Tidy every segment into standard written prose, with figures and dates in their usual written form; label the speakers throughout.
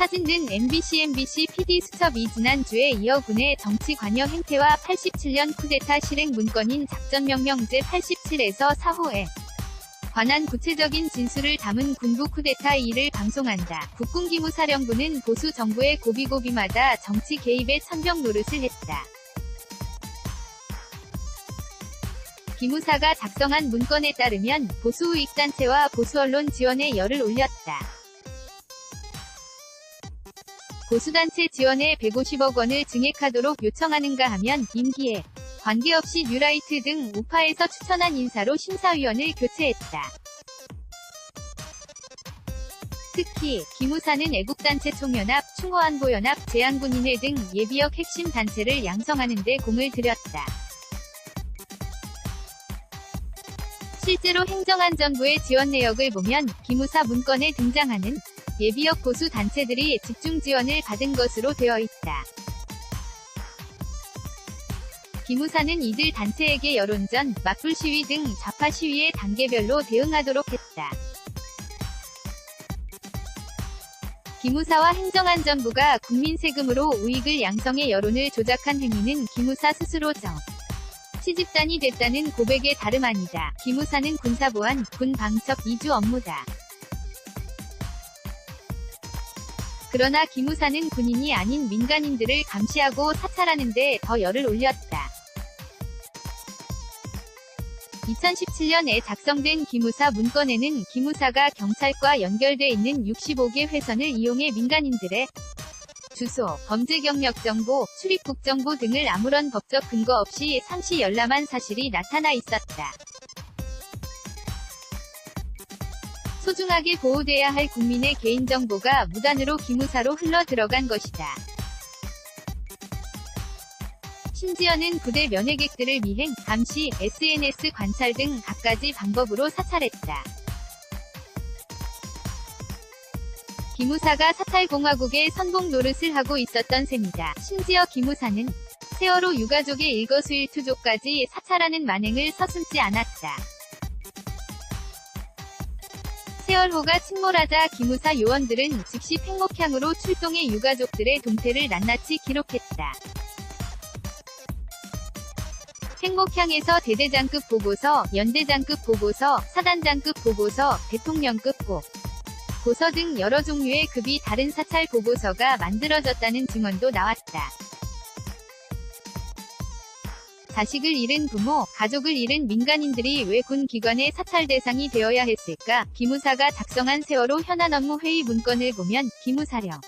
Speaker 1: 사진 등 MBC PD 수첩이 지난주에 이어 군의 정치 관여 행태와 87년 쿠데타 실행 문건인 작전명령 제87에서 사호에 관한 구체적인 진술을 담은 군부 쿠데타 2를 방송한다. 국군기무사령부는 보수 정부의 고비고비마다 정치 개입에 천병 노릇을 했다. 기무사가 작성한 문건에 따르면 보수 우익단체와 보수 언론 지원에 열을 올렸다. 보수단체 지원에 150억 원을 증액하도록 요청하는가 하면 임기에 관계없이 뉴라이트 등 우파에서 추천한 인사로 심사위원을 교체했다. 특히 기무사는 애국단체 총연합, 충호안보연합, 제안군인회 등 예비역 핵심 단체를 양성하는 데 공을 들였다. 실제로 행정안전부의 지원 내역을 보면 기무사 문건에 등장하는 예비역 보수 단체들이 집중 지원을 받은 것으로 되어 있다. 기무사는 이들 단체에게 여론전, 맞불 시위 등 좌파 시위에 단계별로 대응하도록 했다. 기무사와 행정안전부가 국민 세금으로 우익을 양성해 여론을 조작한 행위는 기무사 스스로 시집단이 됐다는 고백에 다름 아니다. 기무사는 군사보안, 군방첩 이주 업무다. 그러나 기무사는 군인이 아닌 민간인들을 감시하고 사찰하는 데 더 열을 올렸다. 2017년에 작성된 기무사 문건에는 기무사가 경찰과 연결돼 있는 65개 회선을 이용해 민간인들의 주소, 범죄 경력 정보, 출입국 정보 등을 아무런 법적 근거 없이 상시 열람한 사실이 나타나 있었다. 소중하게 보호돼야 할 국민의 개인정보가 무단으로 기무사로 흘러 들어간 것이다. 심지어는 부대 면회객들을 미행, 감시, SNS 관찰 등 갖가지 방법으로 사찰했다. 기무사가 사찰공화국의 선봉 노릇을 하고 있었던 셈이다. 심지어 기무사는 세월호 유가족의 일거수일투족까지 사찰하는 만행을 서슴지 않았다. 세월호가 침몰하자 기무사 요원들은 즉시 팽목향으로 출동해 유가족들의 동태를 낱낱이 기록했다. 팽목향에서 대대장급 보고서, 연대장급 보고서, 사단장급 보고서, 대통령급 보고서 등 여러 종류의 급이 다른 사찰 보고서가 만들어졌다는 증언도 나왔다. 자식을 잃은 부모, 가족을 잃은 민간인들이 왜 군 기관의 사찰 대상이 되어야 했을까? 기무사가 작성한 세월호 현안 업무 회의 문건을 보면 기무사령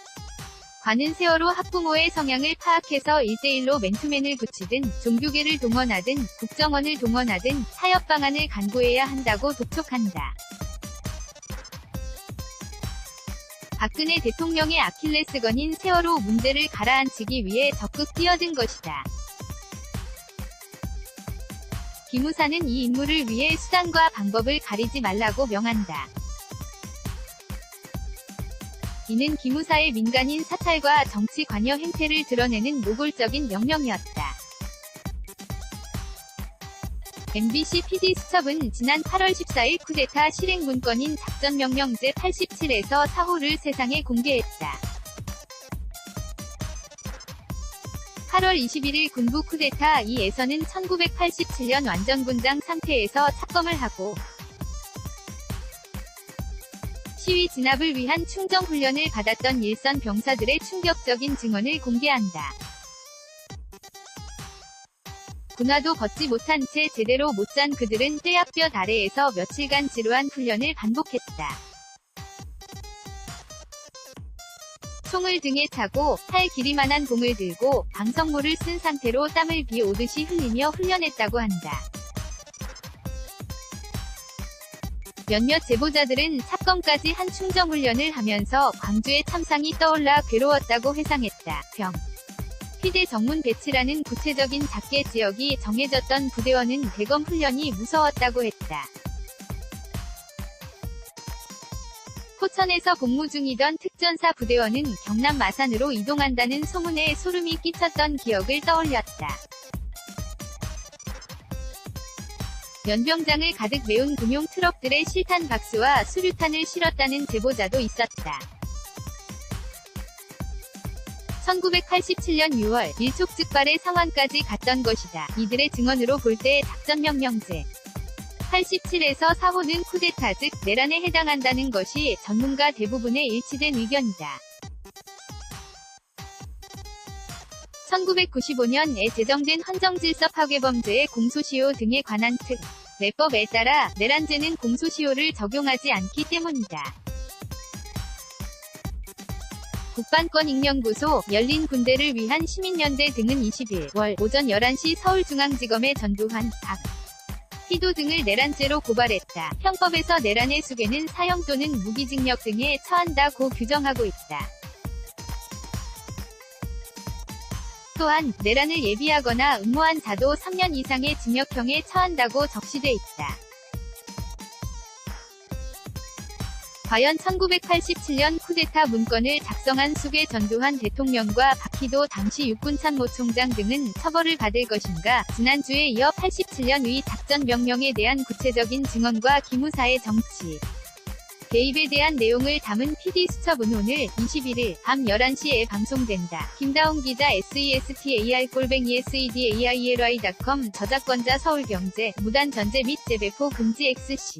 Speaker 1: 관은 세월호 학부모의 성향을 파악해서 1대1로 맨투맨을 붙이든 종교계를 동원하든 국정원을 동원하든 타협 방안을 간구해야 한다고 독촉한다. 박근혜 대통령의 아킬레스건인 세월호 문제를 가라앉히기 위해 적극 뛰어든 것이다. 기무사는 이 임무를 위해 수단과 방법을 가리지 말라고 명한다. 이는 기무사의 민간인 사찰과 정치 관여 행태를 드러내는 노골적인 명령이었다. MBC PD 수첩은 지난 8월 14일 쿠데타 실행 문건인 작전명령 제87에서 사호를 세상에 공개했다. 8월 21일 군부 쿠데타 2에서는 1987년 완전군장 상태에서 착검을 하고 시위 진압을 위한 충정 훈련을 받았던 일선 병사들의 충격적인 증언을 공개한다. 군화도 벗지 못한 채 제대로 못 잔 그들은 떼약볕 아래에서 며칠간 지루한 훈련을 반복했다. 총을 등에 차고 팔 길이만한 봉을 들고 방석물을 쓴 상태로 땀을 비 오듯이 흘리며 훈련했다고 한다. 몇몇 제보자들은 삽검까지 한 충정훈련을 하면서 광주의 참상이 떠올라 괴로웠다고 회상했다. 피대 정문 배치라는 구체적인 작계 지역이 정해졌던 부대원은 대검 훈련이 무서웠다고 했다. 포천에서 복무 중이던 특전사 부대원은 경남 마산으로 이동한다는 소문에 소름이 끼쳤던 기억을 떠올렸다. 연병장을 가득 메운 군용 트럭들의 실탄 박스와 수류탄을 실었다는 제보자도 있었다. 1987년 6월 일촉즉발의 상황까지 갔던 것이다. 이들의 증언으로 볼 때 작전명령제 87에서 4호는 쿠데타 즉 내란에 해당한다는 것이 전문가 대부분의 일치된 의견이다. 1995년에 제정된 헌정질서 파괴범죄의 공소시효 등에 관한 특례법에 따라 내란죄는 공소시효를 적용하지 않기 때문이다. 국방권익연구소, 열린 군대를 위한 시민연대 등은 21월 오전 11시 서울중앙지검에 전두환, 박 희도 등을 내란죄로 고발했다. 형법에서 내란의 수괴는 사형 또는 무기징역 등에 처한다고 규정하고 있다. 또한 내란을 예비하거나 음모한 자도 3년 이상의 징역형에 처한다고 적시돼 있다. 과연 1987년 쿠데타 문건을 작성한 수괴 전두환 대통령과 박희도 당시 육군참모총장 등은 처벌을 받을 것인가? 지난주에 이어 87년의 작전명령에 대한 구체적인 증언과 기무사의 정치 개입에 대한 내용을 담은 PD수첩은 오늘 21일 밤 11시에 방송된다. 김다운 기자 SESTAR@sedaily.com 저작권자 서울경제 무단 전제 및 재배포 금지 XC